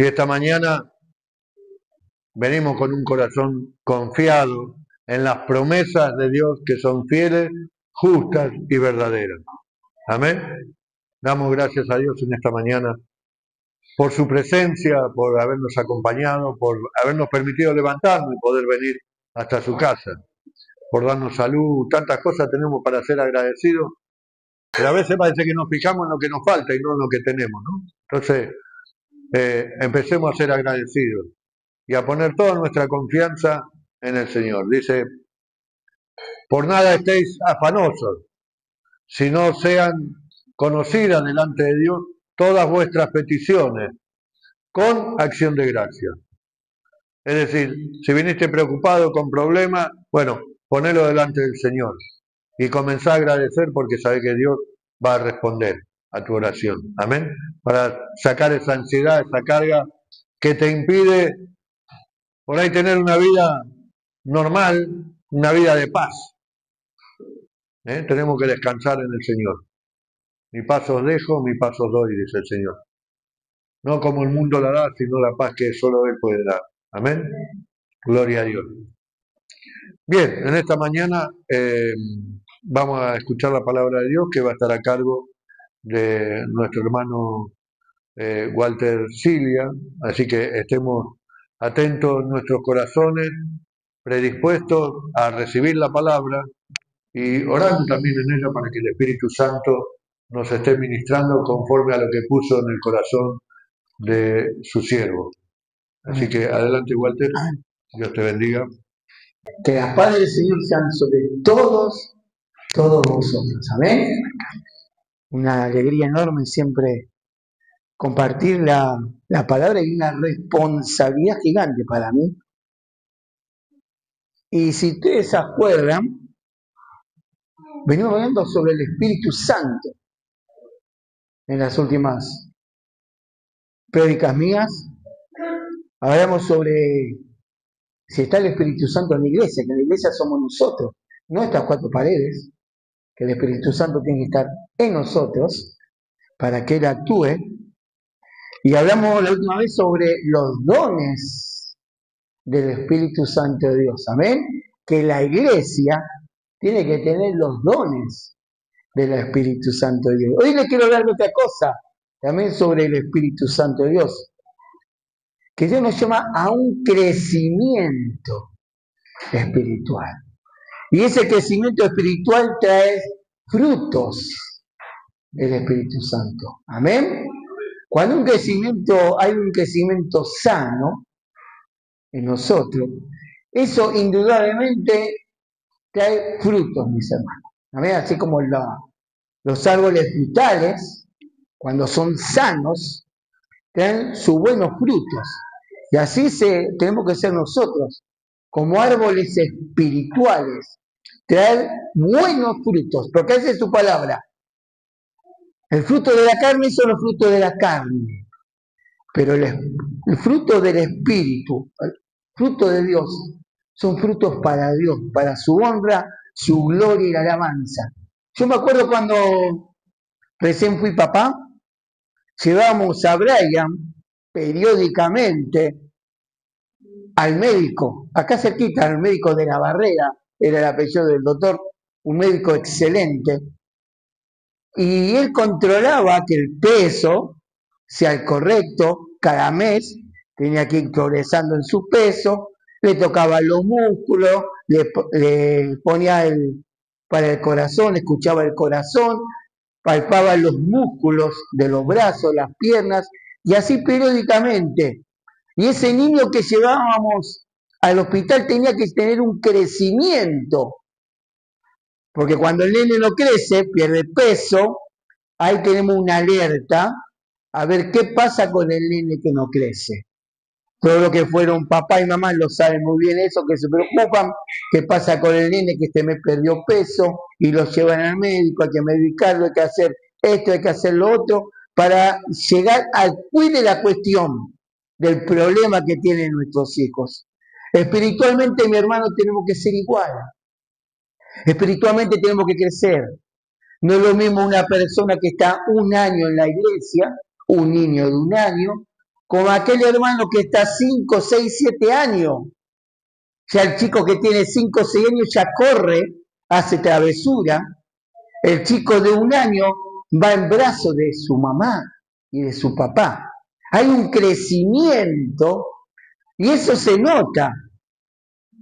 Y esta mañana venimos con un corazón confiado en las promesas de Dios que son fieles, justas y verdaderas. Amén. Damos gracias a Dios en esta mañana por su presencia, por habernos acompañado, por habernos permitido levantarnos y poder venir hasta su casa, por darnos salud. Tantas cosas tenemos para ser agradecidos, pero a veces parece que nos fijamos en lo que nos falta y no en lo que tenemos, ¿no? Entonces, empecemos a ser agradecidos y a poner toda nuestra confianza en el Señor. Dice, por nada estéis afanosos, sino sean conocidas delante de Dios todas vuestras peticiones con acción de gracia. Es decir, si viniste preocupado con problemas, bueno, ponelo delante del Señor y comenzá a agradecer porque sabés que Dios va a responder a tu oración. Amén. Para sacar esa ansiedad, esa carga que te impide por ahí tener una vida normal, una vida de paz. Tenemos que descansar en el Señor. Mi paso os dejo, mi paso os doy, dice el Señor. No como el mundo la da, sino la paz que solo Él puede dar. Amén. Gloria a Dios. Bien, en esta mañana vamos a escuchar la palabra de Dios que va a estar a cargo de nuestro hermano Walter Cilia. Así que estemos atentos en nuestros corazones, predispuestos a recibir la palabra y orando también en ella para que el Espíritu Santo nos esté ministrando conforme a lo que puso en el corazón de su siervo. Así que adelante, Walter. Dios te bendiga. Que la paz del Señor sean sobre todos vosotros. Amén. Una alegría enorme siempre compartir la palabra y una responsabilidad gigante para mí. Y si ustedes se acuerdan, venimos hablando sobre el Espíritu Santo en las últimas prédicas mías. Hablamos sobre si está el Espíritu Santo en la iglesia, que en la iglesia somos nosotros, no estas cuatro paredes, que el Espíritu Santo tiene que estar en nosotros para que Él actúe. Y hablamos la última vez sobre los dones del Espíritu Santo de Dios. Amén. Que la iglesia tiene que tener los dones del Espíritu Santo de Dios. Hoy les quiero hablar de otra cosa, también sobre el Espíritu Santo de Dios. Que Dios nos llama a un crecimiento espiritual. Y ese crecimiento espiritual trae frutos del Espíritu Santo. Amén. Cuando hay un crecimiento sano en nosotros, eso indudablemente trae frutos, mis hermanos. Amén. Así como los árboles frutales, cuando son sanos, traen sus buenos frutos. Y así tenemos que ser nosotros, como árboles espirituales, traer buenos frutos, porque esa es su palabra. El fruto de la carne son los frutos de la carne, pero el fruto del Espíritu, el fruto de Dios, son frutos para Dios, para su honra, su gloria y la alabanza. Yo me acuerdo cuando recién fui papá, llevábamos a Brian periódicamente al médico, acá cerquita, al médico de la Barrera, era el apellido del doctor, un médico excelente, y él controlaba que el peso sea el correcto, cada mes tenía que ir progresando en su peso, le tocaba los músculos, le ponía para el corazón, escuchaba el corazón, palpaba los músculos de los brazos, las piernas, y así periódicamente. Y ese niño que llevábamos al hospital tenía que tener un crecimiento, porque cuando el nene no crece, pierde peso, ahí tenemos una alerta a ver qué pasa con el nene que no crece. Todo lo que fueron papá y mamá lo saben muy bien eso, que se preocupan, qué pasa con el nene que este mes perdió peso y lo llevan al médico, hay que medicarlo, hay que hacer esto, hay que hacer lo otro, para llegar al quid de la cuestión del problema que tienen nuestros hijos. Espiritualmente, mi hermano, tenemos que ser igual. Espiritualmente tenemos que crecer. No es lo mismo una persona que está un año en la iglesia, un niño de un año, como aquel hermano que está 5, 6, 7 años. Ya el chico que tiene 5 o 6 años ya corre, hace travesura. El chico de 1 año va en brazos de su mamá y de su papá. Hay un crecimiento y eso se nota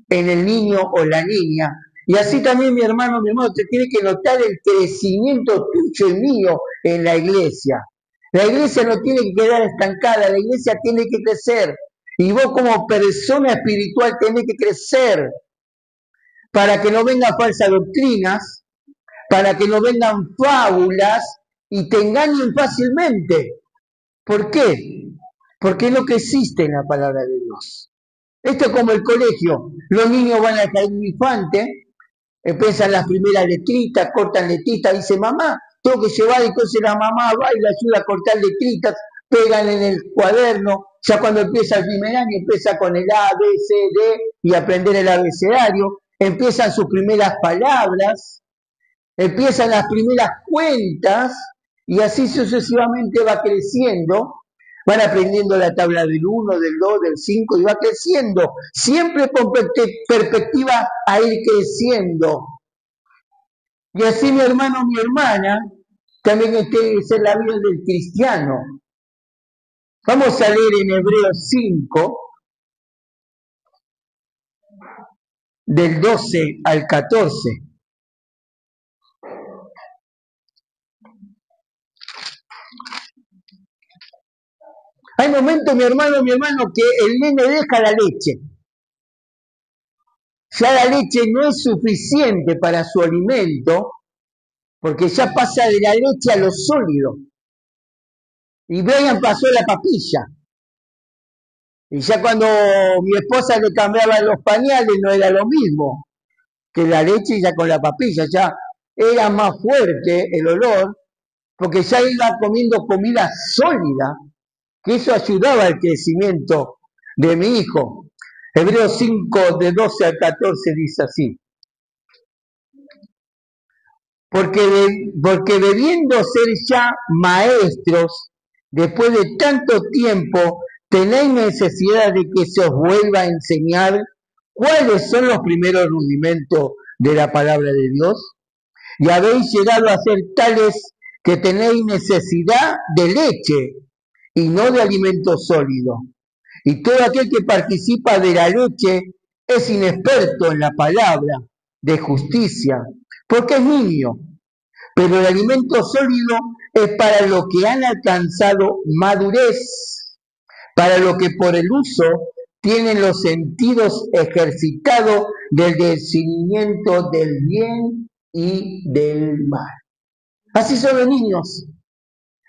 en el niño o la niña. Y así también mi hermano, te tiene que notar el crecimiento tuyo y mío en la iglesia. La iglesia no tiene que quedar estancada, la iglesia tiene que crecer. Y vos como persona espiritual tenés que crecer para que no vengan falsas doctrinas, para que no vengan fábulas y te engañen fácilmente. ¿Por qué? Porque no creciste en la palabra de Dios. Esto es como el colegio. Los niños van al jardín infante, empiezan las primeras letritas, cortan letritas, dice mamá, tengo que llevar, entonces la mamá va y le ayuda a cortar letritas, pegan en el cuaderno, ya cuando empieza el primer año empieza con el A, B, C, D y aprender el abecedario, empiezan sus primeras palabras, empiezan las primeras cuentas y así sucesivamente va creciendo. Van aprendiendo la tabla del 1, del 2, del 5 y va creciendo, siempre con perspectiva a ir creciendo. Y así mi hermano, mi hermana, también tiene que ser la vida del cristiano. Vamos a leer en Hebreos 5, del 12 al 14. Hay momentos, mi hermano, que el nene deja la leche. Ya la leche no es suficiente para su alimento, porque ya pasa de la leche a lo sólido. Y Brian pasó la papilla. Y ya cuando mi esposa le cambiaba los pañales no era lo mismo que la leche ya con la papilla. Ya era más fuerte el olor, porque ya iba comiendo comida sólida, que eso ayudaba al crecimiento de mi hijo. Hebreos 5, de 12 al 14 dice así. Porque debiendo ser ya maestros, después de tanto tiempo, tenéis necesidad de que se os vuelva a enseñar cuáles son los primeros rudimentos de la palabra de Dios. Y habéis llegado a ser tales que tenéis necesidad de leche y no de alimento sólido. Y todo aquel que participa de la leche es inexperto en la palabra de justicia, porque es niño. Pero el alimento sólido es para los que han alcanzado madurez, para los que por el uso tienen los sentidos ejercitados del discernimiento del bien y del mal. Así son los niños.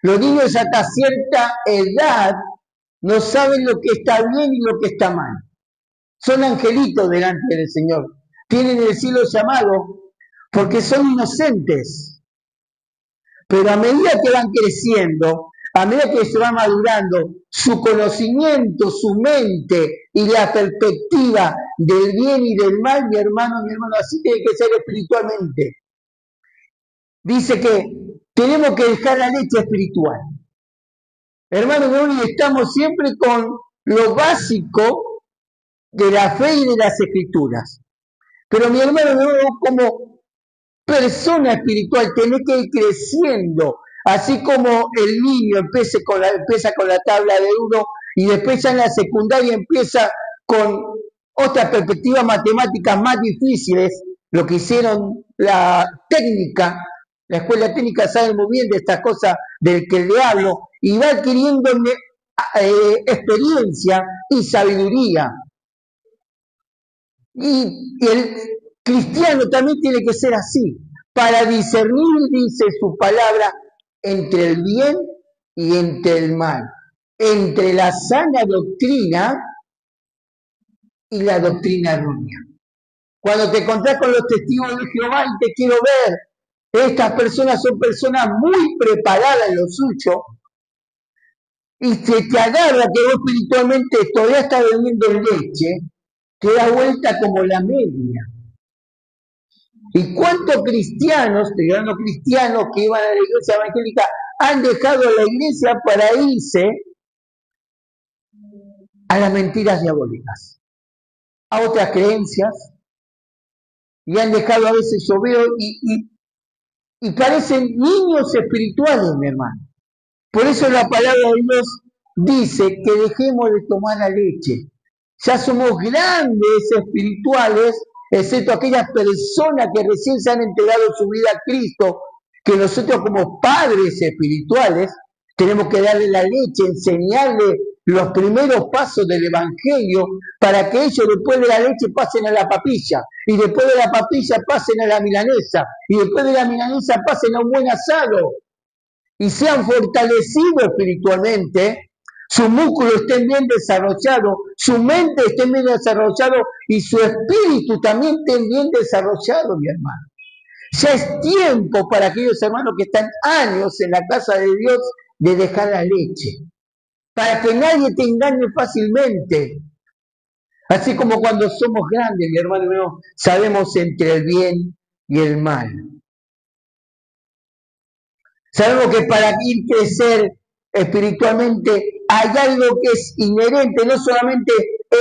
Los niños hasta cierta edad no saben lo que está bien y lo que está mal. Son angelitos delante del Señor. Tienen el cielo llamado porque son inocentes. Pero a medida que van creciendo, a medida que se va madurando, su conocimiento, su mente y la perspectiva del bien y del mal, mi hermano, así tiene que ser espiritualmente. Dice que tenemos que dejar la leche espiritual. Hermano, estamos siempre con lo básico de la fe y de las escrituras. Pero mi hermano, como persona espiritual, tenés que ir creciendo. Así como el niño empieza con la tabla de 1 y después ya en la secundaria empieza con otras perspectivas matemáticas más difíciles, lo que hicieron la escuela técnica sabe muy bien de estas cosas del que le hablo, y va adquiriendo experiencia y sabiduría. Y el cristiano también tiene que ser así, para discernir, dice su palabra, entre el bien y entre el mal, entre la sana doctrina y la doctrina errónea. Cuando te encontrás con los testigos de Jehová y te quiero ver, estas personas son personas muy preparadas en lo suyo, y se te agarra que vos espiritualmente todavía estás bebiendo leche, te da vuelta como la media. ¿Y cuántos cristianos, cristianos que iban a la iglesia evangélica, han dejado la iglesia para irse a las mentiras diabólicas, a otras creencias, y han dejado a veces, yo veo, y parecen niños espirituales, mi hermano. Por eso la palabra de Dios dice que dejemos de tomar la leche. Ya somos grandes espirituales, excepto aquellas personas que recién se han entregado su vida a Cristo, que nosotros como padres espirituales tenemos que darle la leche, enseñarle los primeros pasos del Evangelio para que ellos después de la leche pasen a la papilla, y después de la papilla pasen a la milanesa, y después de la milanesa pasen a un buen asado, y sean fortalecidos espiritualmente, su músculo esté bien desarrollado, su mente esté bien desarrollado y su espíritu también esté bien desarrollado, mi hermano. Ya es tiempo para aquellos hermanos que están años en la casa de Dios de dejar la leche, para que nadie te engañe fácilmente. Así como cuando somos grandes, mi hermano, sabemos entre el bien y el mal. Sabemos que para ir crecer espiritualmente hay algo que es inherente, no solamente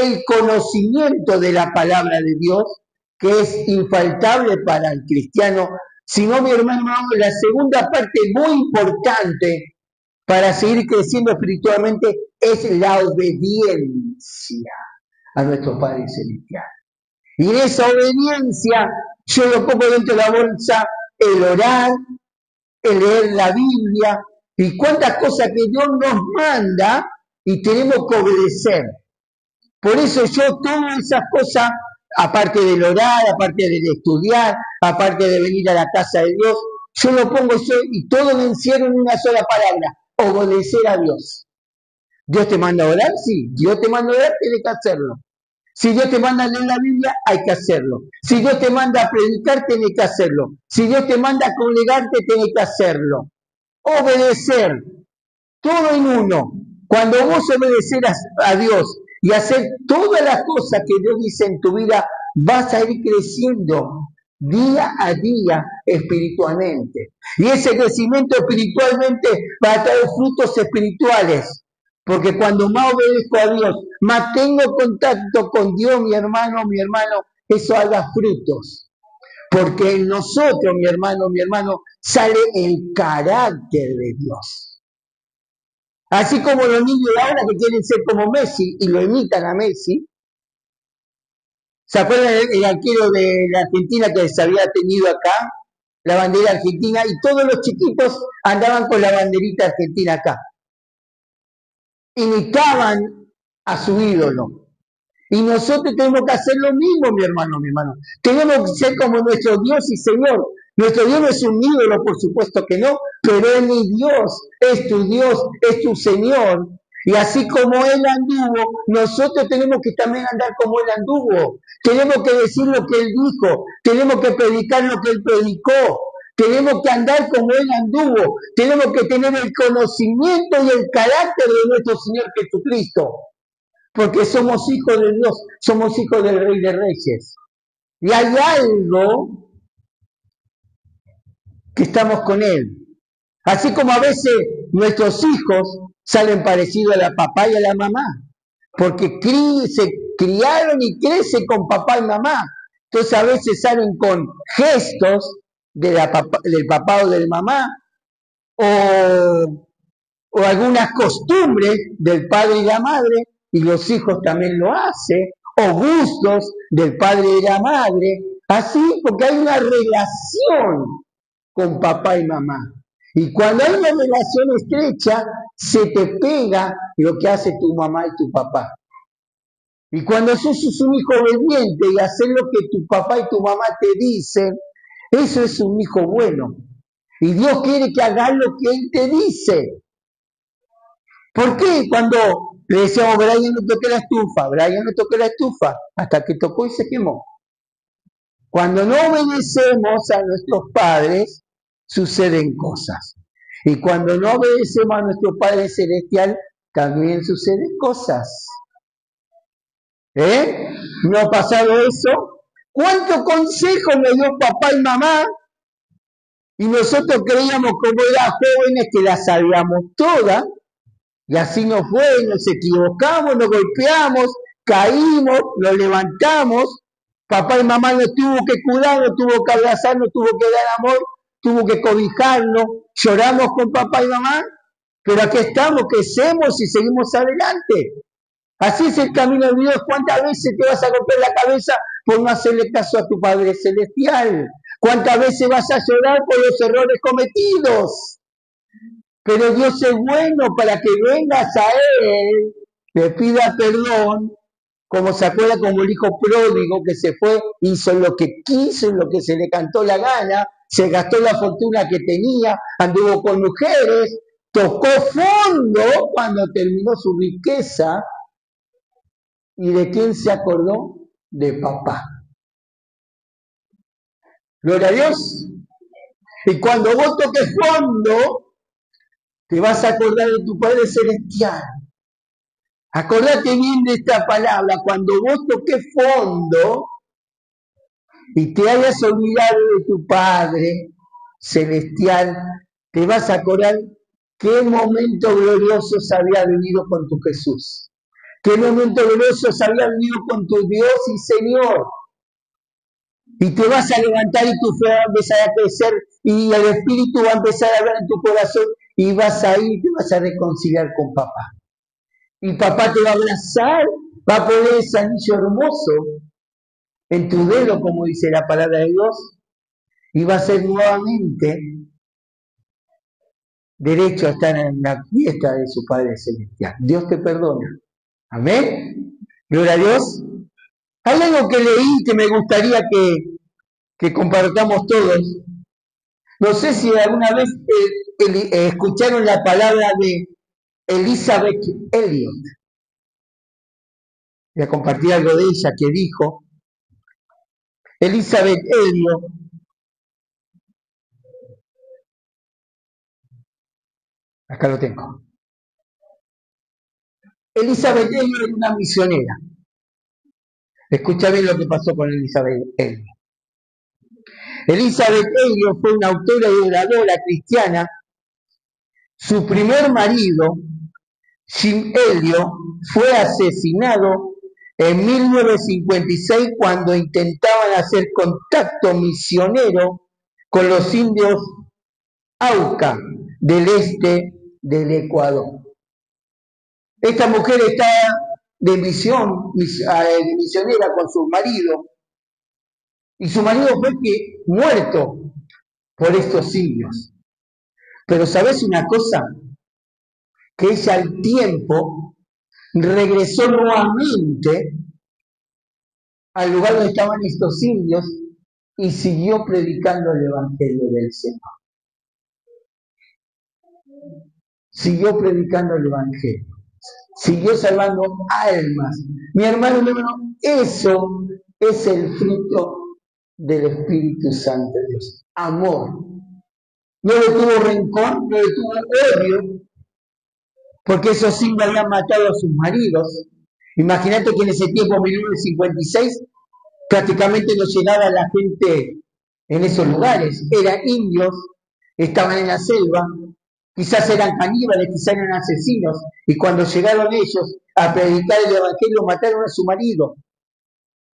el conocimiento de la palabra de Dios, que es infaltable para el cristiano, sino, mi hermano, la segunda parte muy importante para seguir creciendo espiritualmente es la obediencia a nuestro Padre Celestial. Y en esa obediencia yo lo pongo dentro de la bolsa el orar, el leer la Biblia y cuántas cosas que Dios nos manda y tenemos que obedecer. Por eso yo todas esas cosas, aparte del orar, aparte del estudiar, aparte de venir a la casa de Dios, yo lo pongo yo y todo lo encierro en una sola palabra: obedecer a Dios. ¿Dios te manda a orar? Sí. ¿Dios te manda a orar? Tienes que hacerlo. Si Dios te manda a leer la Biblia, hay que hacerlo. Si Dios te manda a predicar, tienes que hacerlo. Si Dios te manda a congregarte, tienes que hacerlo. Obedecer, todo en uno. Cuando vos obedecerás a Dios y hacer todas las cosas que Dios dice en tu vida, vas a ir creciendo día a día espiritualmente. Y ese crecimiento espiritualmente va a traer frutos espirituales. Porque cuando más obedezco a Dios, más tengo contacto con Dios, mi hermano, eso haga frutos. Porque en nosotros, mi hermano, sale el carácter de Dios. Así como los niños de ahora que quieren ser como Messi y lo imitan a Messi. ¿Se acuerdan el arquero de la Argentina que se había tenido acá? La bandera argentina, y todos los chiquitos andaban con la banderita argentina acá. Imitaban a su ídolo. Y nosotros tenemos que hacer lo mismo, mi hermano. Tenemos que ser como nuestro Dios y Señor. Nuestro Dios no es un ídolo, por supuesto que no, pero Él es Dios, es tu Señor. Y así como Él anduvo, nosotros tenemos que también andar como Él anduvo. Tenemos que decir lo que Él dijo, tenemos que predicar lo que Él predicó. Tenemos que andar como Él anduvo, tenemos que tener el conocimiento y el carácter de nuestro Señor Jesucristo, porque somos hijos de Dios, somos hijos del Rey de Reyes. Y hay algo que estamos con Él. Así como a veces nuestros hijos salen parecidos a la papá y a la mamá, porque se criaron y crecen con papá y mamá. Entonces a veces salen con gestos del papá o de la mamá, o algunas costumbres del padre y la madre, y los hijos también lo hacen, o gustos del padre y la madre, así porque hay una relación con papá y mamá. Y cuando hay una relación estrecha, se te pega lo que hace tu mamá y tu papá. Y cuando sos un hijo obediente y haces lo que tu papá y tu mamá te dicen, eso es un hijo bueno. Y Dios quiere que hagas lo que Él te dice. ¿Por qué cuando le decíamos, Brian no toque la estufa, hasta que tocó y se quemó? Cuando no obedecemos a nuestros padres, suceden cosas. Y cuando no obedecemos a nuestro Padre Celestial, también suceden cosas. ¿No ha pasado eso? ¿Cuántos consejos nos dio papá y mamá? Y nosotros creíamos, como eran jóvenes, que las sabíamos todas. Y así nos fue, nos equivocamos, nos golpeamos, caímos, nos levantamos. Papá y mamá nos tuvo que cuidar, nos tuvo que abrazar, nos tuvo que dar amor, tuvo que cobijarnos. Lloramos con papá y mamá, pero aquí estamos, crecemos y seguimos adelante. Así es el camino de Dios. ¿Cuántas veces te vas a romper la cabeza por no hacerle caso a tu Padre Celestial? ¿Cuántas veces vas a llorar por los errores cometidos? Pero Dios es bueno para que vengas a Él, le pida perdón, como se acuerda como el hijo pródigo que se fue, hizo lo que quiso, lo que se le cantó la gana, se gastó la fortuna que tenía, anduvo con mujeres, tocó fondo cuando terminó su riqueza. ¿Y de quién se acordó? De papá. Gloria a Dios. Y cuando vos toques fondo, te vas a acordar de tu Padre Celestial. Acordate bien de esta palabra. Cuando vos toques fondo y te hayas olvidado de tu Padre Celestial, te vas a acordar qué momento glorioso se había vivido con tu Jesús. Qué momento glorioso se había vivido con tu Dios y Señor. Y te vas a levantar y tu fe va a empezar a crecer y el Espíritu va a empezar a hablar en tu corazón y vas a ir y te vas a reconciliar con papá. Y papá te va a abrazar, va a poner ese anillo hermoso en tu dedo, como dice la palabra de Dios, y va a ser nuevamente derecho a estar en la fiesta de su Padre Celestial. Dios te perdona. Amén. Gloria a Dios. Hay algo que leí que me gustaría que compartamos todos. No sé si alguna vez escucharon la palabra de Elizabeth Elliot. Voy a compartir algo de ella que dijo. Elizabeth Elliot acá lo tengo. Elizabeth Elliot era una misionera. Escucha bien lo que pasó con Elizabeth Elliot. Elizabeth Elliot fue una autora y oradora cristiana. Su primer marido, Jim Elliot, fue asesinado en 1956 cuando intentaban hacer contacto misionero con los indios Auca del este del Ecuador. Esta mujer está de misionera con su marido, y su marido fue muerto por estos indios. Pero ¿sabes una cosa? Que ella al tiempo regresó nuevamente al lugar donde estaban estos indios y siguió predicando el Evangelio del Señor. Siguió predicando el Evangelio. Siguió salvando almas. Mi hermano, eso es el fruto del Espíritu Santo de Dios. Amor. No le tuvo rencor, no le tuvo odio, porque esos indios habían matado a sus maridos. Imagínate que en ese tiempo, 1956, prácticamente no llegaba la gente en esos lugares. Eran indios, estaban en la selva, quizás eran caníbales, quizás eran asesinos, y cuando llegaron ellos a predicar el Evangelio, mataron a su marido.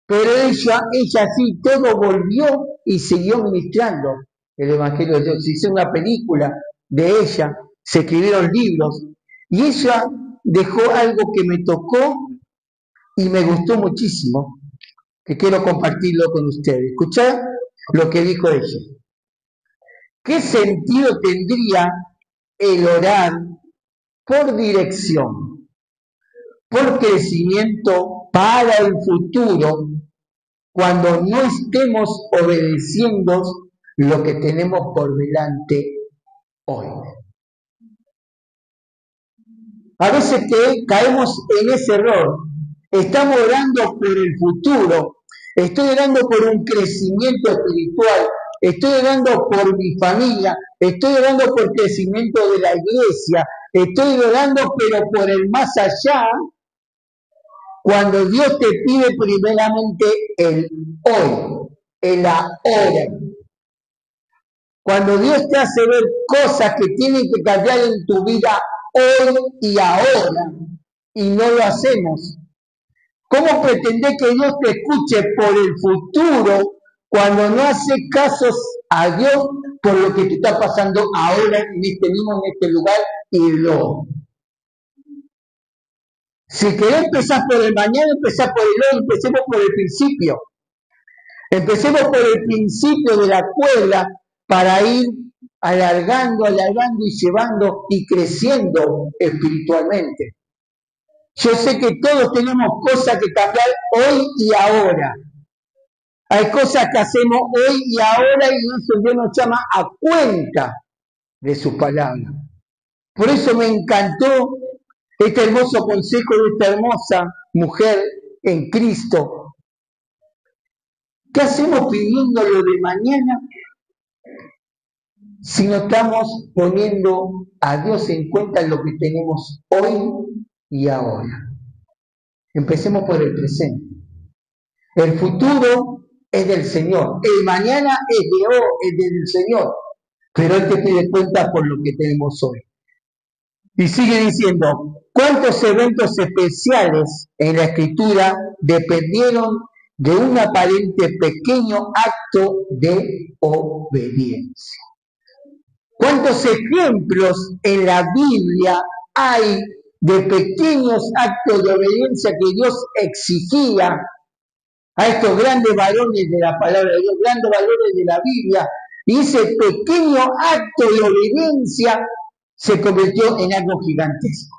Pero ella sí, todo volvió y siguió ministrando el Evangelio de Dios. Se hizo una película de ella, se escribieron libros, y ella dejó algo que me tocó y me gustó muchísimo, que quiero compartirlo con ustedes. Escuchá lo que dijo ella. ¿Qué sentido tendría el orar por dirección, por crecimiento para el futuro, cuando no estemos obedeciendo lo que tenemos por delante hoy? A veces caemos en ese error. Estamos orando por el futuro. Estoy orando por un crecimiento espiritual. Estoy orando por mi familia. Estoy orando por el crecimiento de la iglesia. Estoy orando, pero por el más allá, cuando Dios te pide primeramente el hoy, el ahora. Cuando Dios te hace ver cosas que tienen que cambiar en tu vida hoy y ahora y no lo hacemos? ¿Cómo pretender que Dios te escuche por el futuro cuando no hace casos a Dios por lo que te está pasando ahora en este lugar y luego? Si querés empezar por el mañana, empezar por el hoy, empecemos por el principio. Empecemos por el principio de la cuerda para ir alargando y llevando y creciendo espiritualmente. Yo sé que todos tenemos cosas que cambiar hoy y ahora. Hay cosas que hacemos hoy y ahora y eso Dios nos llama a cuenta de sus palabras. Por eso me encantó este hermoso consejo de esta hermosa mujer en Cristo. ¿Qué hacemos pidiendo lo de mañana si no estamos poniendo a Dios en cuenta en lo que tenemos hoy y ahora? Empecemos por el presente. El futuro es del Señor. El mañana es del Señor. Pero Él te pide cuenta por lo que tenemos hoy. Y sigue diciendo, ¿cuántos eventos especiales en la Escritura dependieron de un aparente pequeño acto de obediencia? ¿Cuántos ejemplos en la Biblia hay de pequeños actos de obediencia que Dios exigía a estos grandes valores de la palabra de Dios, grandes valores de la Biblia? Y ese pequeño acto de obediencia se convirtió en algo gigantesco.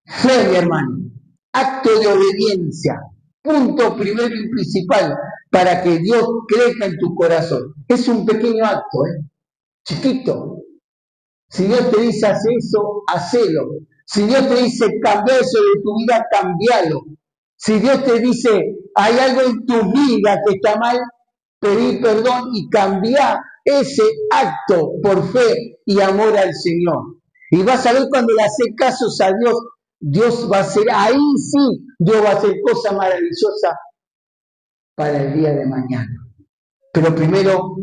Fe, mi hermano, acto de obediencia, punto primero y principal para que Dios crezca en tu corazón. Es un pequeño acto, chiquito. Si Dios te dice haz eso, hacelo. Si Dios te dice cambia eso de tu vida, cambialo. Si Dios te dice hay algo en tu vida que está mal, pedí perdón y cambia ese acto por fe y amor al Señor. Y vas a ver cuando le haces casos a Dios, Dios va a hacer, ahí sí, Dios va a hacer cosas maravillosas para el día de mañana. Pero primero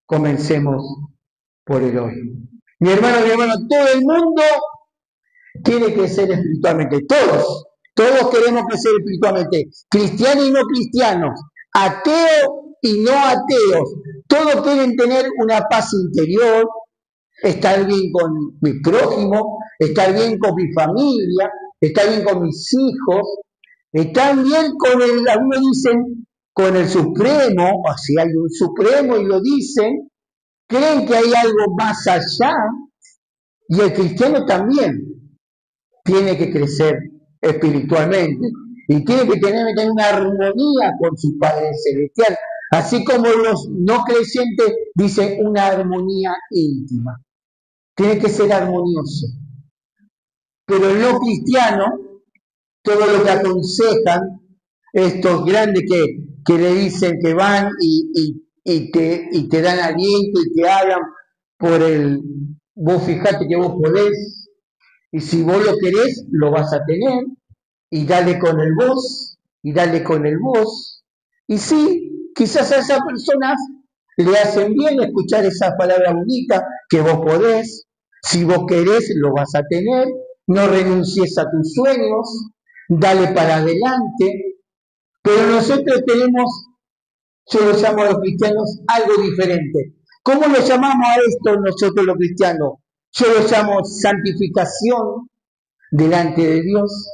comencemos por el hoy. Mi hermano, todo el mundo quiere crecer espiritualmente. Todos queremos crecer espiritualmente. Cristianos y no cristianos, ateos y no ateos. Todos quieren tener una paz interior, estar bien con mi prójimo, estar bien con mi familia, estar bien con mis hijos, estar bien con algunos dicen, con el Supremo, o si hay un Supremo y lo dicen, creen que hay algo más allá, y el cristiano también tiene que crecer espiritualmente y tiene que tener una armonía con su Padre Celestial, así como los no creyentes dicen una armonía íntima. Tiene que ser armonioso. Pero el no cristiano, todo lo que aconsejan, estos grandes que le dicen que van y te dan aliento y te hablan por vos fijate que vos podés, y si vos lo querés, lo vas a tener, y dale con el vos, y dale con el vos. Y sí, quizás a esas personas le hacen bien escuchar esas palabras bonitas, que vos podés, si vos querés, lo vas a tener, no renuncies a tus sueños, dale para adelante. Pero nosotros tenemos, yo lo llamo a los cristianos, algo diferente. ¿Cómo lo llamamos a esto nosotros los cristianos? Yo lo llamo santificación delante de Dios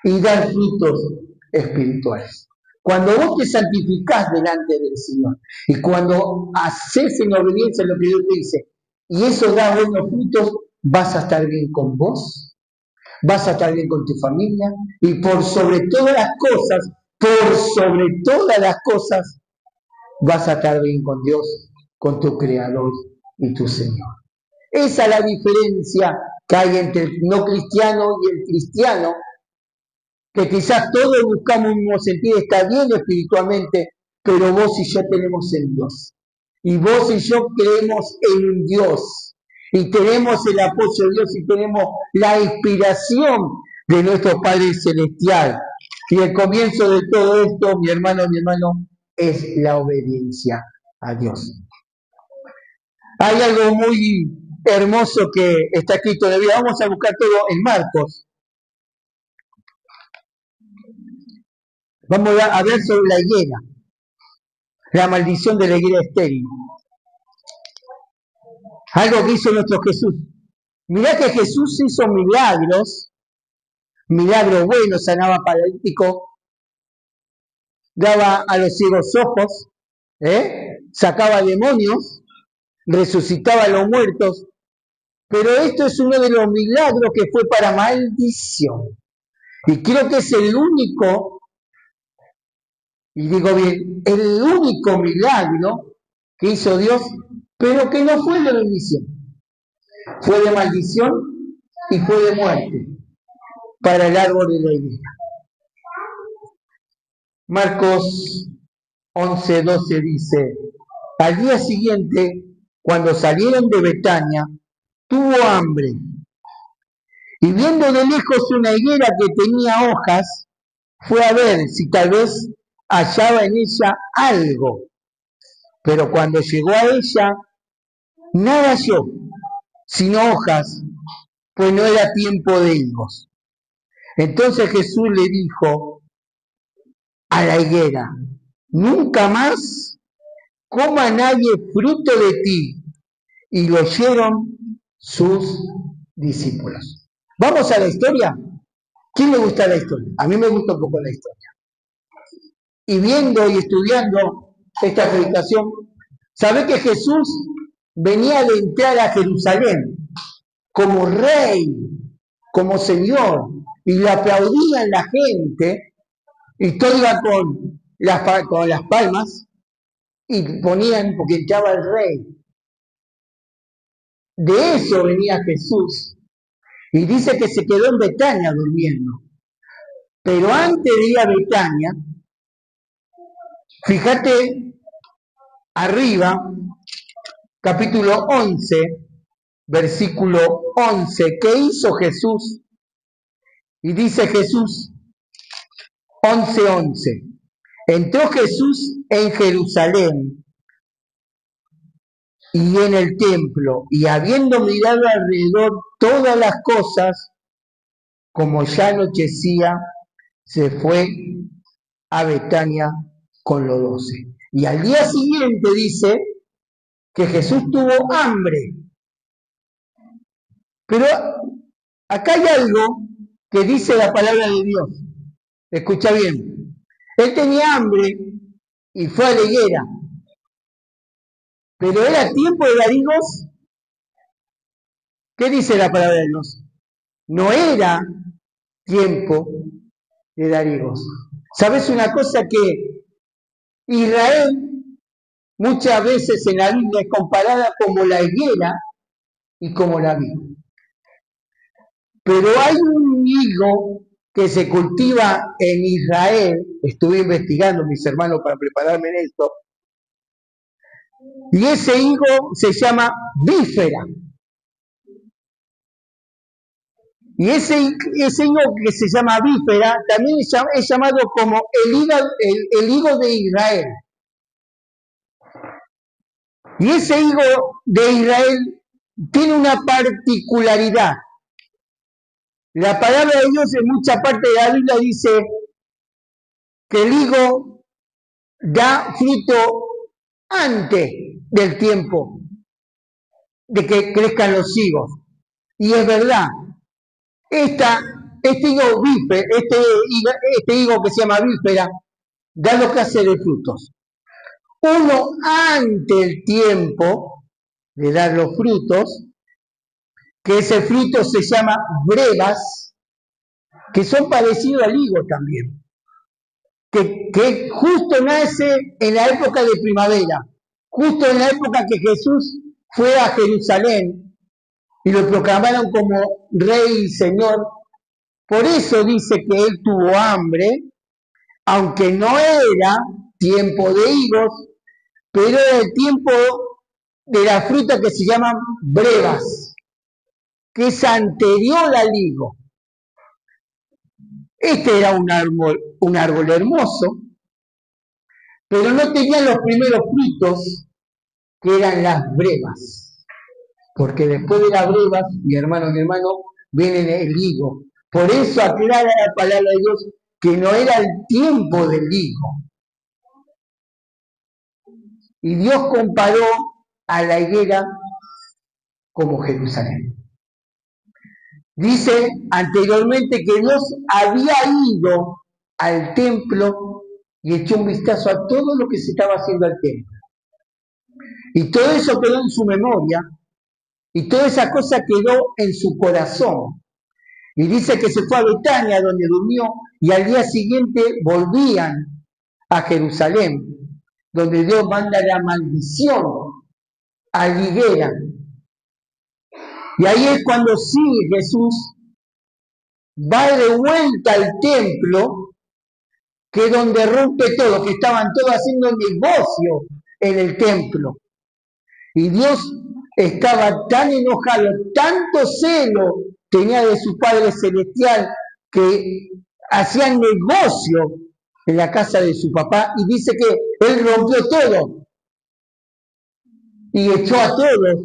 y dar frutos espirituales. Cuando vos te santificás delante del Señor y cuando haces en obediencia lo que Dios te dice y eso da buenos frutos, vas a estar bien con vos, vas a estar bien con tu familia y por sobre todas las cosas, vas a estar bien con Dios, con tu Creador y tu Señor. Esa es la diferencia que hay entre el no cristiano y el cristiano, que quizás todos buscamos un mismo sentido, está bien espiritualmente, pero vos y yo tenemos en Dios. Y vos y yo creemos en un Dios. Y tenemos el apoyo de Dios y tenemos la inspiración de nuestro Padre Celestial. Y el comienzo de todo esto, mi hermano, es la obediencia a Dios. Hay algo muy hermoso que está escrito de vida. Vamos a buscar todo en Marcos. Vamos a ver sobre la higuera, la maldición de la higuera estéril. Algo que hizo nuestro Jesús. Mirá que Jesús hizo milagros buenos, sanaba paralíticos, daba a los ciegos ojos, sacaba demonios, resucitaba a los muertos, pero esto es uno de los milagros que fue para maldición. Y creo que es el único, y digo bien, el único milagro que hizo Dios, pero que no fue de bendición. Fue de maldición y fue de muerte para el árbol de la higuera. Marcos 11:12 dice: al día siguiente, cuando salieron de Betania, tuvo hambre. Y viendo de lejos una higuera que tenía hojas, fue a ver si tal vez hallaba en ella algo. Pero cuando llegó a ella, nada halló, sino hojas, pues no era tiempo de higos. Entonces Jesús le dijo a la higuera: nunca más coma nadie fruto de ti. Y lo oyeron sus discípulos. ¿Vamos a la historia? ¿Quién le gusta la historia? A mí me gusta un poco la historia. Y viendo y estudiando esta predicación, sabe que Jesús venía de entrar a Jerusalén como rey, como señor, y le aplaudían la gente, y todo iba con las palmas, y ponían, porque entraba el rey. De eso venía Jesús. Y dice que se quedó en Betania durmiendo. Pero antes de ir a Betania, fíjate arriba, capítulo 11, versículo 11, ¿qué hizo Jesús? Y dice Jesús 11:11. Entró Jesús en Jerusalén y en el templo, y habiendo mirado alrededor todas las cosas, como ya anochecía, se fue a Betania con los 12. Y al día siguiente dice que Jesús tuvo hambre. Pero acá hay algo que dice la palabra de Dios. Escucha bien. Él tenía hambre y fue a la higuera. Pero era tiempo de dar higos. ¿Qué dice la palabra de Dios? No era tiempo de dar higos. ¿Sabes una cosa? Que Israel muchas veces en la Biblia es comparada como la higuera y como la vid. Pero hay un higo que se cultiva en Israel, estuve investigando, mis hermanos, para prepararme en esto, y ese higo se llama bífera. Y ese higo que se llama bífera también es llamado como el higo de Israel. Y ese higo de Israel tiene una particularidad. La palabra de Dios en mucha parte de la Biblia dice que el higo da fruto antes del tiempo de que crezcan los higos. Y es verdad, este higo que se llama bífera, da 2 clases de frutos. Uno antes del tiempo de dar los frutos, que ese fruto se llama brevas, que son parecidos al higo también, que justo nace en la época de primavera, justo en la época que Jesús fue a Jerusalén y lo proclamaron como rey y señor. Por eso dice que él tuvo hambre, aunque no era tiempo de higos, pero era el tiempo de la fruta que se llaman brevas, que es anterior al higo. Este era un árbol hermoso, pero no tenía los primeros frutos, que eran las brevas. porque después de las brevas, mi hermano, viene el higo. Por eso aclara la palabra de Dios que no era el tiempo del higo. Y Dios comparó a la higuera como Jerusalén. Dice anteriormente que Dios había ido al templo y echó un vistazo a todo lo que se estaba haciendo al templo. Y todo eso quedó en su memoria, y toda esa cosa quedó en su corazón. Y dice que se fue a Betania, donde durmió, y al día siguiente volvían a Jerusalén, donde Dios manda la maldición a la higuera. Y ahí es cuando sí Jesús va de vuelta al templo, que es donde rompe todo, que estaban todos haciendo negocio en el templo. Y Dios estaba tan enojado, tanto celo tenía de su Padre Celestial, que hacían negocio en la casa de su papá, y dice que él rompió todo y echó a todos,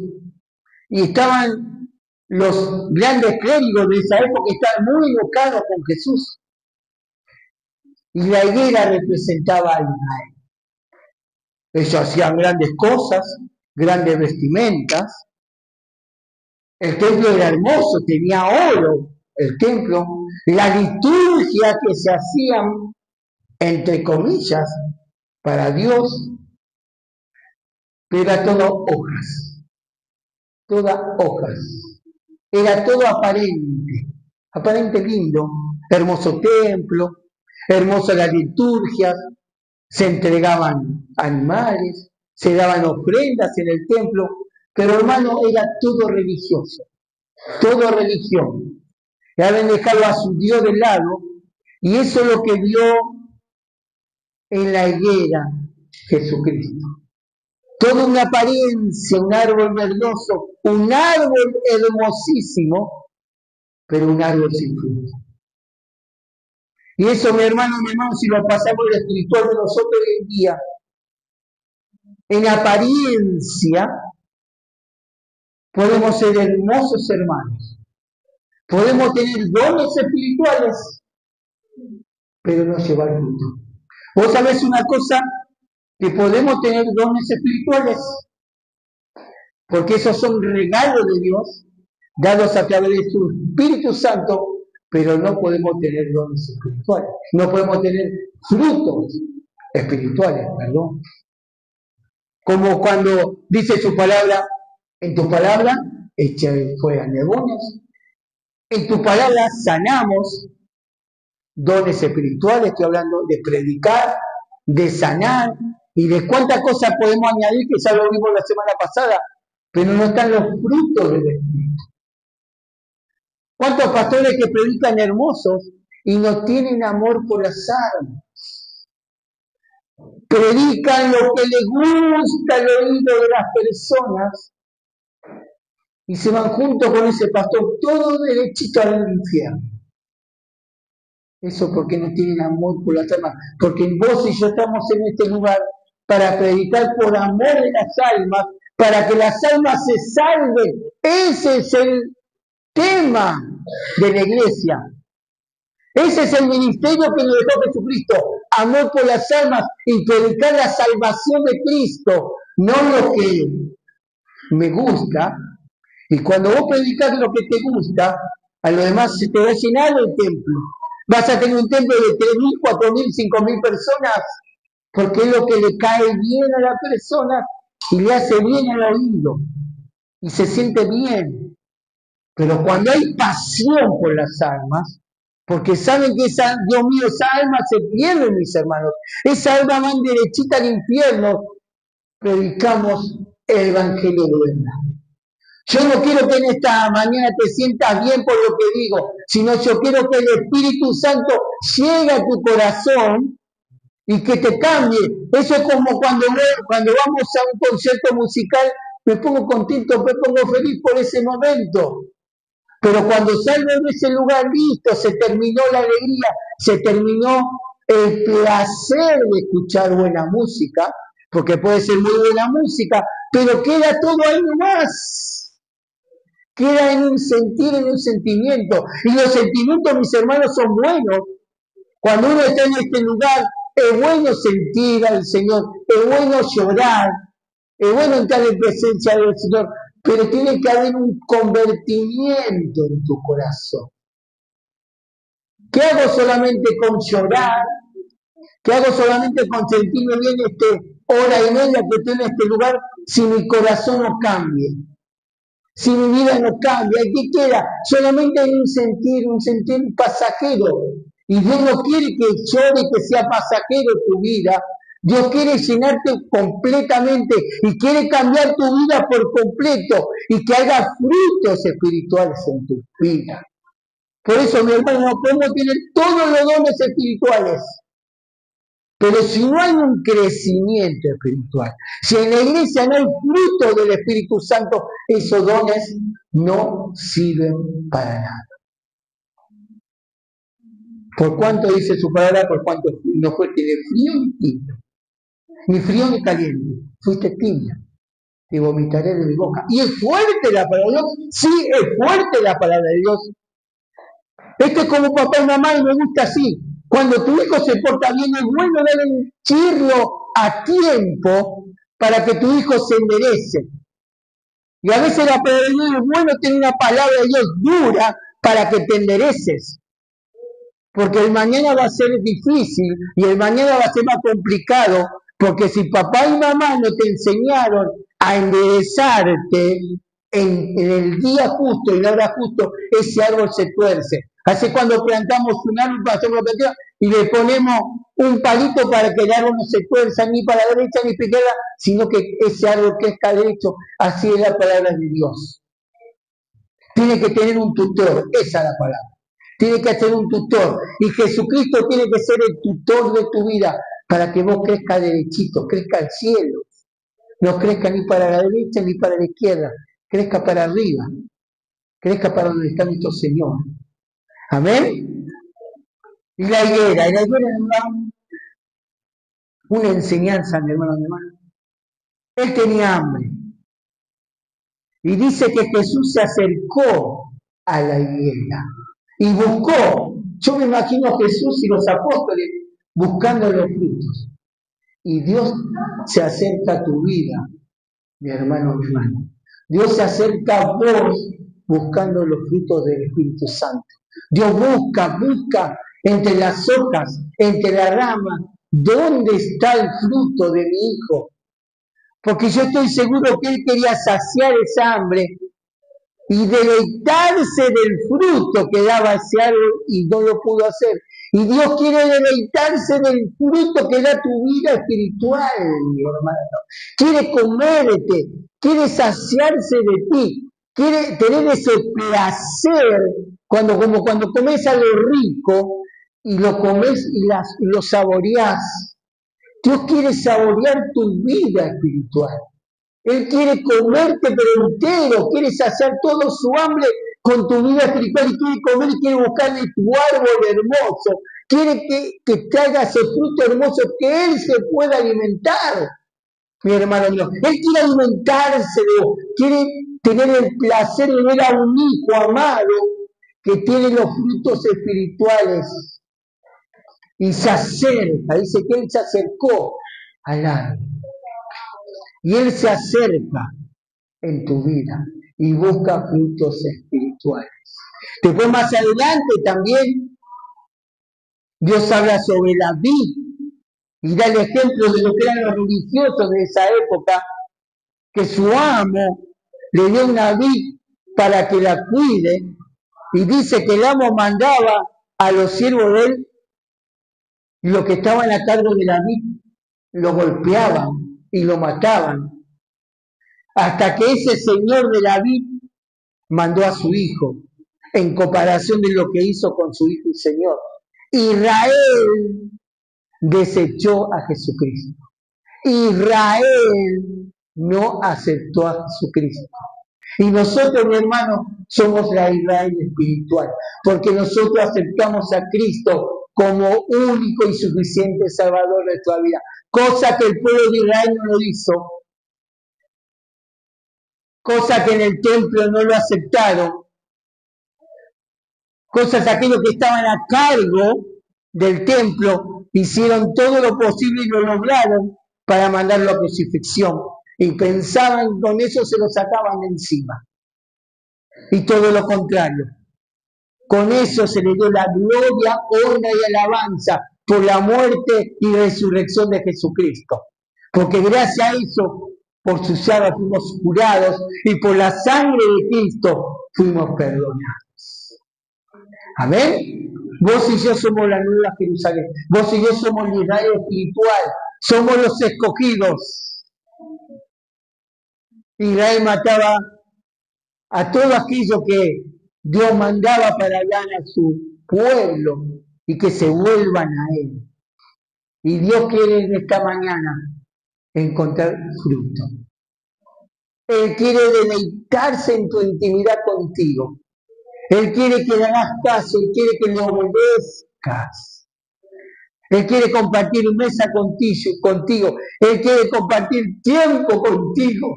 y estaban los grandes clérigos de esa época, estaban muy enojados con Jesús, y la higuera representaba a Israel. Ellos hacían grandes cosas, grandes vestimentas. El templo era hermoso, tenía oro el templo. La liturgia que se hacían, entre comillas, para Dios, pero era todo hojas. Todas hojas. Era todo aparente lindo, hermoso templo, hermosa la liturgia, se entregaban animales, se daban ofrendas en el templo, pero hermano, era todo religioso, todo religión. Le habían dejado a su Dios de lado, y eso es lo que vio en la higuera Jesucristo. Toda una apariencia, un árbol verdoso, un árbol hermosísimo, pero un árbol sin fruto. Y eso, mi hermano, si lo pasamos al espiritual de nosotros hoy en día, en apariencia, podemos ser hermosos hermanos, podemos tener dones espirituales, pero no llevar fruto. Vos sabés una cosa, que podemos tener dones espirituales, porque esos son regalos de Dios, dados a través de su Espíritu Santo, pero no podemos tener dones espirituales, no podemos tener frutos espirituales, perdón. Como cuando dice su palabra, en tu palabra echa fuera demonios, en tu palabra sanamos, dones espirituales, estoy hablando de predicar, de sanar, y de cuántas cosas podemos añadir que ya lo vimos la semana pasada, pero no están los frutos del Espíritu. ¿Cuántos pastores que predican hermosos y no tienen amor por las almas? Predican lo que les gusta al oído de las personas y se van junto con ese pastor, todo derechito al infierno. Eso porque no tienen amor por las almas, porque vos y yo estamos en este lugar para predicar por amor de las almas, para que las almas se salven. Ese es el tema de la iglesia. Ese es el ministerio que nos dejó Jesucristo. Amor por las almas y predicar la salvación de Cristo, no lo que me gusta. Y cuando vos predicas lo que te gusta, a lo demás se te va a llenar el templo. Vas a tener un templo de 3.000, 4.000, 5.000 personas, porque es lo que le cae bien a la persona y le hace bien al oído y se siente bien. Pero cuando hay pasión por las almas, porque saben que Dios mío, esa alma se pierde, mis hermanos, esa alma van derechita al infierno, predicamos el evangelio de verdad. Yo no quiero que en esta mañana te sientas bien por lo que digo, sino yo quiero que el Espíritu Santo llegue a tu corazón y que te cambie. Eso es como cuando vamos a un concierto musical, me pongo contento, me pongo feliz por ese momento. Pero cuando salgo de ese lugar, listo, se terminó la alegría, se terminó el placer de escuchar buena música, porque puede ser muy buena música, pero queda todo ahí nomás. queda en un sentir, en un sentimiento. Y los sentimientos, mis hermanos, son buenos. Cuando uno está en este lugar, es bueno sentir al Señor, es bueno llorar, es bueno entrar en presencia del Señor, pero tiene que haber un convertimiento en tu corazón. ¿Qué hago solamente con llorar? ¿Qué hago solamente con sentirme bien hora y media que estoy en este lugar si mi corazón no cambia? Si mi vida no cambia, ¿qué queda? Solamente hay un sentir pasajero. Y Dios no quiere que llore, que sea pasajero tu vida. Dios quiere llenarte completamente y quiere cambiar tu vida por completo y que haga frutos espirituales en tu vida. Por eso, mi hermano, no podemos tener todos los dones espirituales. Pero si no hay un crecimiento espiritual, si en la iglesia no hay fruto del Espíritu Santo, esos dones no sirven para nada. ¿Por cuánto dice su palabra? Por cuánto no fuiste ni frío ni tibio, ni frío ni caliente, fuiste tibio. Te vomitaré de mi boca. Y es fuerte la palabra de Dios. Sí, es fuerte la palabra de Dios. Esto es como papá y mamá y me gusta así. Cuando tu hijo se porta bien, es bueno decirlo a tiempo para que tu hijo se enderece. Y a veces la palabra de Dios es bueno tener una palabra de Dios dura para que te endereces. Porque el mañana va a ser difícil y el mañana va a ser más complicado. Porque si papá y mamá no te enseñaron a enderezarte en el día justo y la hora justo, ese árbol se tuerce. Así cuando plantamos un árbol, pasamos la plantilla y le ponemos un palito para que el árbol no se tuerza ni para la derecha ni para la izquierda, sino que ese árbol crezca derecho. Así es la palabra de Dios. Tiene que tener un tutor, esa es la palabra. Tiene que ser un tutor. Y Jesucristo tiene que ser el tutor de tu vida para que vos crezca derechito, crezca al cielo. No crezca ni para la derecha ni para la izquierda, crezca para arriba, crezca para donde está nuestro Señor. Amén. Y la higuera nos da una enseñanza, mi hermano, Él tenía hambre. Y dice que Jesús se acercó a la higuera y buscó. Yo me imagino a Jesús y los apóstoles buscando los frutos. Y Dios se acerca a tu vida, mi hermano, mi hermana. Dios se acerca a vos buscando los frutos del Espíritu Santo. Dios busca entre las hojas, entre las ramas, ¿dónde está el fruto de mi hijo? Porque yo estoy seguro que él quería saciar esa hambre y deleitarse del fruto que daba ese árbol y no lo pudo hacer. Y Dios quiere deleitarse del fruto que da tu vida espiritual, mi hermano. Quiere comerte, quiere saciarse de ti, quiere tener ese placer como cuando comes algo rico y lo comes y lo saboreás. Dios quiere saborear tu vida espiritual. Él quiere comerte pero entero, quiere saciar todo su hambre con tu vida espiritual y quiere comer y quiere buscar de tu árbol hermoso. Quiere que te haga ese fruto hermoso, que Él se pueda alimentar, mi hermano mío. Él quiere alimentarse de vos, quiere tener el placer de ver a un hijo amado que tiene los frutos espirituales. Y se acerca, dice que Él se acercó al árbol. Y Él se acerca en tu vida y busca frutos espirituales. Después más adelante también Dios habla sobre la vid y da el ejemplo de lo que eran los religiosos de esa época, que su amo le dio una vid para que la cuide y dice que el amo mandaba a los siervos de él y los que estaban a cargo de la vid lo golpeaban y lo mataban. Hasta que ese señor de la vid mandó a su hijo, en comparación de lo que hizo con su hijo y señor. Israel desechó a Jesucristo. Israel no aceptó a Jesucristo. Y nosotros, mi hermano, somos la Israel espiritual, porque nosotros aceptamos a Cristo como único y suficiente Salvador de nuestra vida, cosa que el pueblo de Israel no lo hizo. Cosa que en el templo no lo aceptaron, cosas aquellos que estaban a cargo del templo hicieron todo lo posible y lo lograron para mandarlo a crucifixión. Y pensaban con eso se lo sacaban de encima. Y todo lo contrario. Con eso se le dio la gloria, honra y alabanza por la muerte y resurrección de Jesucristo. Porque gracias a eso, por su llaga fuimos curados y por la sangre de Cristo fuimos perdonados. Amén. Vos y yo somos la nueva Jerusalén. Vos y yo somos el Israel espiritual. Somos los escogidos. Israel mataba a todo aquello que Dios mandaba para hablar a su pueblo y que se vuelvan a Él. Y Dios quiere en esta mañana encontrar fruto. Él quiere deleitarse en tu intimidad contigo. Él quiere que le hagas caso, Él quiere que le obedezcas. Él quiere compartir mesa contigo. Él quiere compartir tiempo contigo.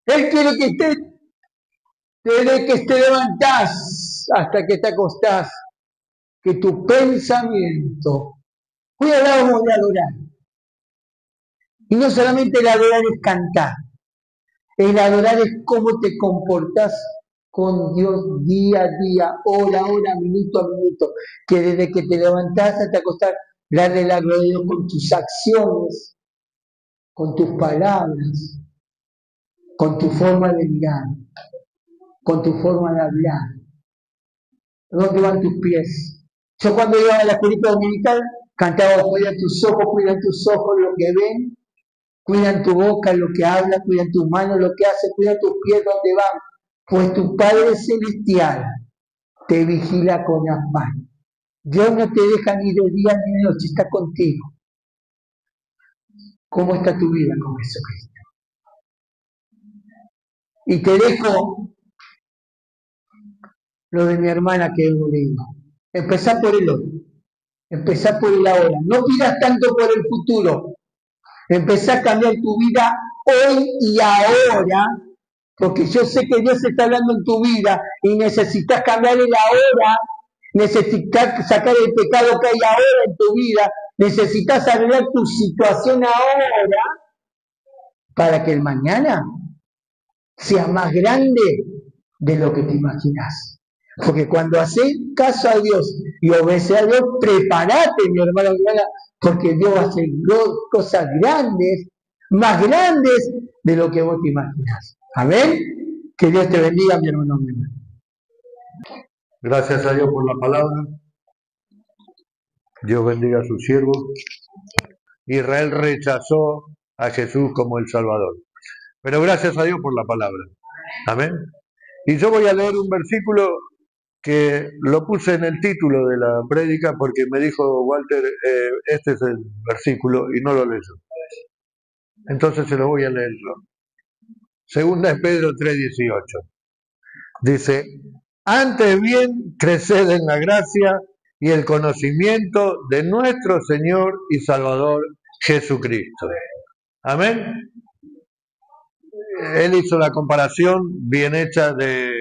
Él quiere que estés desde que te levantás hasta que te acostás, que tu pensamiento, hoy hablábamos de adorar, y no solamente el adorar es cantar, el adorar es cómo te comportás con Dios día a día, hora a hora, minuto a minuto, que desde que te levantás hasta te acostás, darle la gloria a Dios con tus acciones, con tus palabras, con tu forma de mirar, con tu forma de hablar. ¿Dónde van tus pies? Yo cuando iba a la escuelita dominical cantaba, cuidan tus ojos lo que ven, cuidan tu boca lo que habla, cuidan tus manos lo que hace, cuidan tus pies donde van, pues tu Padre Celestial te vigila con las manos. Dios no te deja ni de día ni de noche, está contigo. ¿Cómo está tu vida con Jesucristo? Y te dejo lo de mi hermana que es digo. Empezá por el hoy. Empezá por el ahora. No pidas tanto por el futuro. Empezá a cambiar tu vida hoy y ahora, porque yo sé que Dios está hablando en tu vida y necesitas cambiar el ahora, necesitas sacar el pecado que hay ahora en tu vida, necesitas arreglar tu situación ahora para que el mañana sea más grande de lo que te imaginas. Porque cuando haces caso a Dios y obedeces a Dios, prepárate, mi hermano, porque Dios va a hacer cosas grandes, más grandes de lo que vos te imaginas. Amén. Que Dios te bendiga, mi hermano. Gracias a Dios por la palabra. Dios bendiga a su siervo. Israel rechazó a Jesús como el Salvador. Pero gracias a Dios por la palabra. Amén. Y yo voy a leer un versículo que lo puse en el título de la prédica porque me dijo Walter, este es el versículo y no lo leyó. Entonces se lo voy a leer yo. Segunda de Pedro 3:18. Dice, antes bien, creced en la gracia y el conocimiento de nuestro Señor y Salvador Jesucristo. Amén. Él hizo la comparación bien hecha del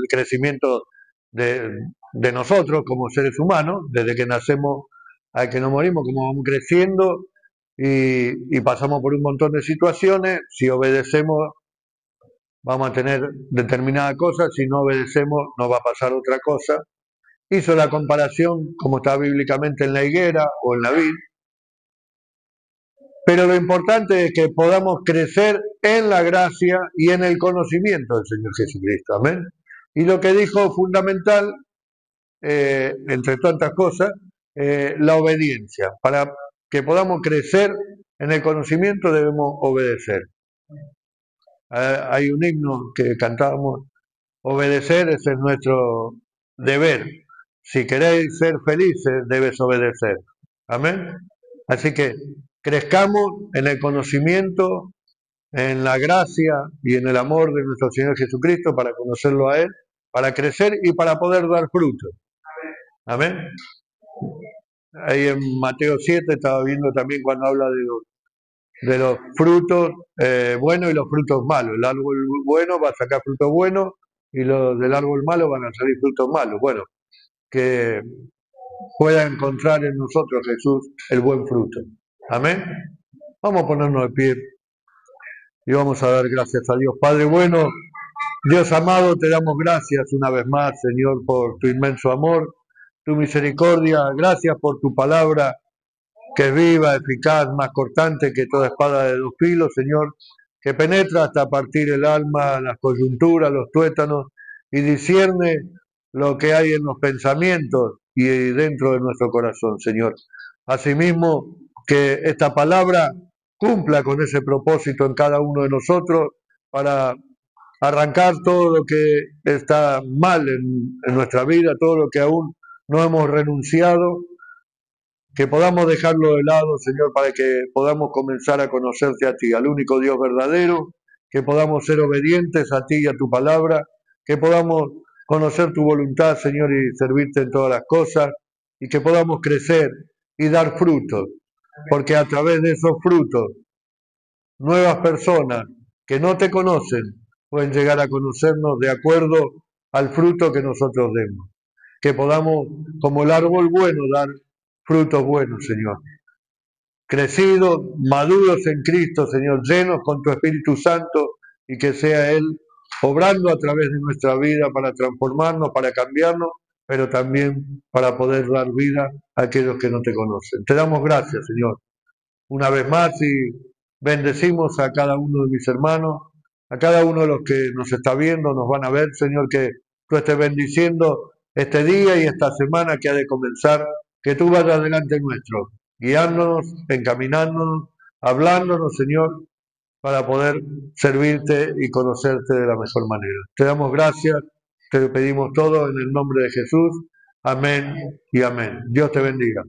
crecimiento de nosotros como seres humanos, desde que nacemos a que nos morimos, como vamos creciendo y pasamos por un montón de situaciones. Si obedecemos, vamos a tener determinada cosa, si no obedecemos, nos va a pasar otra cosa. Hizo la comparación, como está bíblicamente, en la higuera o en la vid. Pero lo importante es que podamos crecer en la gracia y en el conocimiento del Señor Jesucristo. Amén. Y lo que dijo fundamental, entre tantas cosas, la obediencia. Para que podamos crecer en el conocimiento debemos obedecer. Hay un himno que cantábamos, obedecer ese es nuestro deber. Si queréis ser felices, debes obedecer. Amén. Así que crezcamos en el conocimiento, en la gracia y en el amor de nuestro Señor Jesucristo para conocerlo a Él, para crecer y para poder dar fruto. Amén. Ahí en Mateo 7 estaba viendo también cuando habla de los frutos buenos y los frutos malos. El árbol bueno va a sacar frutos buenos y los del árbol malo van a salir frutos malos. Bueno, que pueda encontrar en nosotros Jesús el buen fruto. Amén. Vamos a ponernos de pie y vamos a dar gracias a Dios. Padre bueno, Dios amado, te damos gracias una vez más, Señor, por tu inmenso amor, tu misericordia. Gracias por tu palabra, que es viva, eficaz, más cortante que toda espada de dos filos, Señor, que penetra hasta partir el alma, las coyunturas, los tuétanos, y discierne lo que hay en los pensamientos y dentro de nuestro corazón, Señor. Asimismo, que esta palabra cumpla con ese propósito en cada uno de nosotros para arrancar todo lo que está mal en nuestra vida, todo lo que aún no hemos renunciado, que podamos dejarlo de lado, Señor, para que podamos comenzar a conocerte a ti, al único Dios verdadero, que podamos ser obedientes a ti y a tu palabra, que podamos conocer tu voluntad, Señor, y servirte en todas las cosas, y que podamos crecer y dar frutos, porque a través de esos frutos, nuevas personas que no te conocen pueden llegar a conocernos de acuerdo al fruto que nosotros demos. Que podamos, como el árbol bueno, dar frutos buenos, Señor. Crecidos, maduros en Cristo, Señor, llenos con tu Espíritu Santo, y que sea Él obrando a través de nuestra vida para transformarnos, para cambiarnos, pero también para poder dar vida a aquellos que no te conocen. Te damos gracias, Señor, una vez más, y bendecimos a cada uno de mis hermanos, a cada uno de los que nos está viendo, nos van a ver, Señor, que tú estés bendiciendo este día y esta semana que ha de comenzar, que tú vayas delante nuestro, guiándonos, encaminándonos, hablándonos, Señor, para poder servirte y conocerte de la mejor manera. Te damos gracias, te pedimos todo en el nombre de Jesús. Amén y amén. Dios te bendiga.